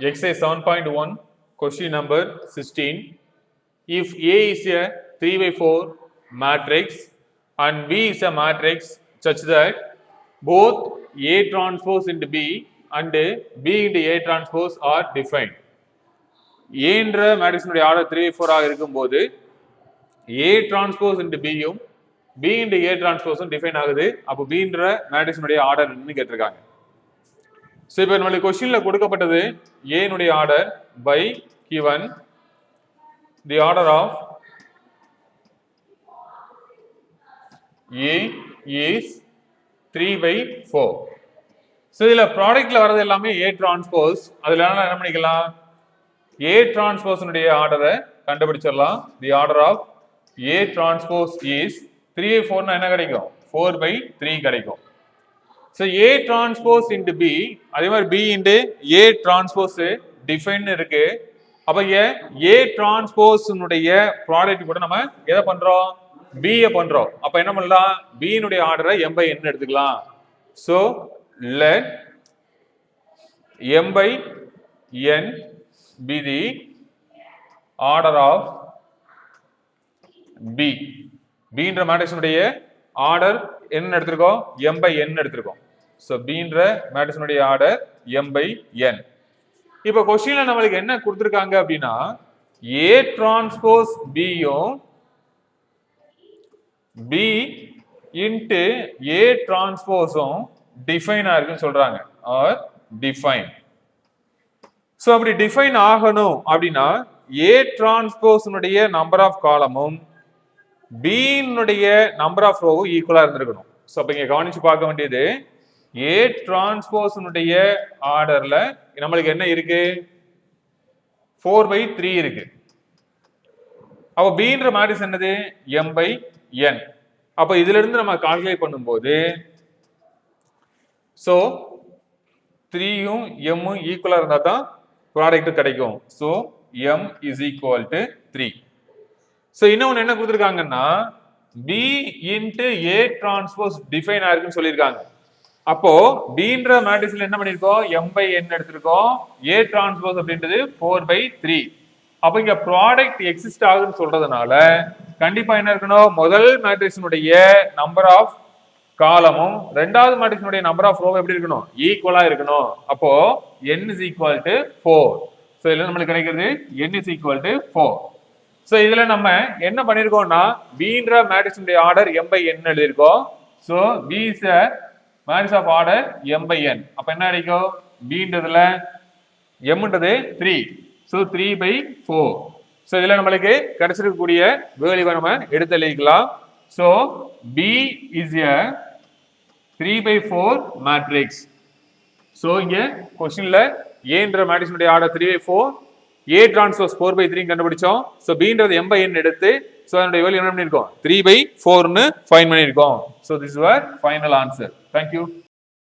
Exercise 7.1, question number 16. If A is a 3/4 matrix and B is a matrix such that both A transpose into B and B into A transpose are defined. A என்ற மேட்ரிக்ஸினுடைய order 3/4 ஆக இருக்கும்போது A transpose into B யும் B into A transpose define ஆகுது. அப்போ B என்ற மேட்ரிக்ஸினுடைய order என்னன்னு கேட்டிருக்காங்க. So இப்போ நம்மளுக்கு கொஸ்டின்ல கொடுக்கப்பட்டது A னுடைய order by given the order of A is 3/4. So இதுல ப்ராடக்ட்ல வர்றது எல்லாமே A டிரான்ஸ்போஸ். அதுல என்ன பண்ணிக்கலாம், A டிரான்ஸ்போஸினுடைய ஆர்டரை கண்டுபிடிச்சிடலாம். The order of A transpose is 3/4 என்ன கிடைக்கும், 4/3 கிடைக்கும். So A transpose into B, அதே மாதிரி B into A transpose define இருக்கு. அப்ப A டிரான்ஸ்போஸினுடைய ப்ராடக்ட் கூட நம்ம எதை பண்றோம், B பண்றோம். அப்ப என்ன பண்ணலாம், B னுடைய ஆர்டரை m/n எடுத்துக்கலாம். So let m/n be the order of B. B என்ற மேட்ரிக்ஸினுடைய ஆர்டர் என்ன எடுத்திருக்கோம், m/n எடுத்திருக்கோம். ஸோ B என்ற மேட்ரிக்ஸினுடைய ஆர்டர் m/n. இப்போ கொஸ்டின்ல நம்மளுக்கு என்ன கொடுத்திருக்காங்க அப்படின்னா, A டிரான்ஸ்போஸ் B யும் B இன்டு A டிரான்ஸ்போஸும் டிஃபைன் ஆயிருக்குன்னு சொல்றாங்க, ஆர் டிஃபைன். ஸோ அப்படி டிஃபைன் ஆகணும் அப்படின்னா A டிரான்ஸ்போஸினுடைய நம்பர் ஆஃப் காலமும் B னுடைய நம்பர் ஆஃப் ரோவும் ஈக்குவலா இருந்திருக்கணும். ஸோ அப்ப இங்க கவனிச்சு பார்க்க வேண்டியது, A டிரான்ஸ்போஸினுடைய ஆர்டர்ல நம்மளுக்கு என்ன இருக்கு, 4/3 இருக்கு. அப்ப B ன்ற மேட்ரிக்ஸ் என்னது, m/n. அப்ப இதுல இருந்து நம்ம கால்குலேட் பண்ணும்போது ஸோ 3யும் m ஈக்குவலா இருந்தா தான் ப்ராடக்ட் கிடைக்கும். So m is equal to 3. So இன்னொன்னு என்ன கொடுத்துருக்காங்கன்னா, B into A transpose define ஆயிருக்குன்னு சொல்லியிருக்காங்க. அப்போ B ன்ற மேட்ரிக்ஸ்ல என்ன பண்ணிருக்கோம், m/n எடுத்திருக்கோம். A டிரான்ஸ்போஸ் அப்படின்றது 4/3. அப்ப இங்க ப்ராடக்ட் எக்ஸிஸ்ட் ஆகுதுன்னு சொல்றதுனால கண்டிப்பா என்ன இருக்கணும், முதல் மேட்ரிக்ஸினுடைய நம்பர் ஆஃப் காலமும் ரெண்டாவது மேட்ரிக்ஸினுடைய நம்பர் ஆஃப் ரோவும் எப்படி இருக்கணும், ஈக்குவலா இருக்கணும். அப்போ n is equal to 4. So இதுல நம்மளுக்கு கிடைக்கிறது n is equal to 4. So இதுல நம்ம என்ன பண்ணிருக்கோம்னா, B ன்ற மேட்ரிக்ஸினுடைய ஆர்டர் m/n எழுதியிருக்கோம். So B is a matrix of order m/n. அப்ப என்ன கிடைக்கும், B ன்றதுல m ன்றது 3. ஸோ 3/4. ஸோ இதுல நம்மளுக்கு கிடைச்சிருக்கக்கூடிய வேல்யூவை நம்ம எடுத்து எழுதிக்கலாம். So B is a 3/4 matrix. So இங்க கொஸ்டின்ல A ன்ற மேட்ரிக்ஸினுடைய ஆர்டர் 3/4, A டிரான்ஸ்போஸ் 4/3 கண்டுபிடிச்சோம். ஸோ B ன்றது m/n எடுத்து ஸோ அதனுடைய வேல்யூ என்ன பண்ணிருக்கோம், 3/4 ஃபைண்ட் பண்ணிருக்கோம். So this is our final answer. Thank you.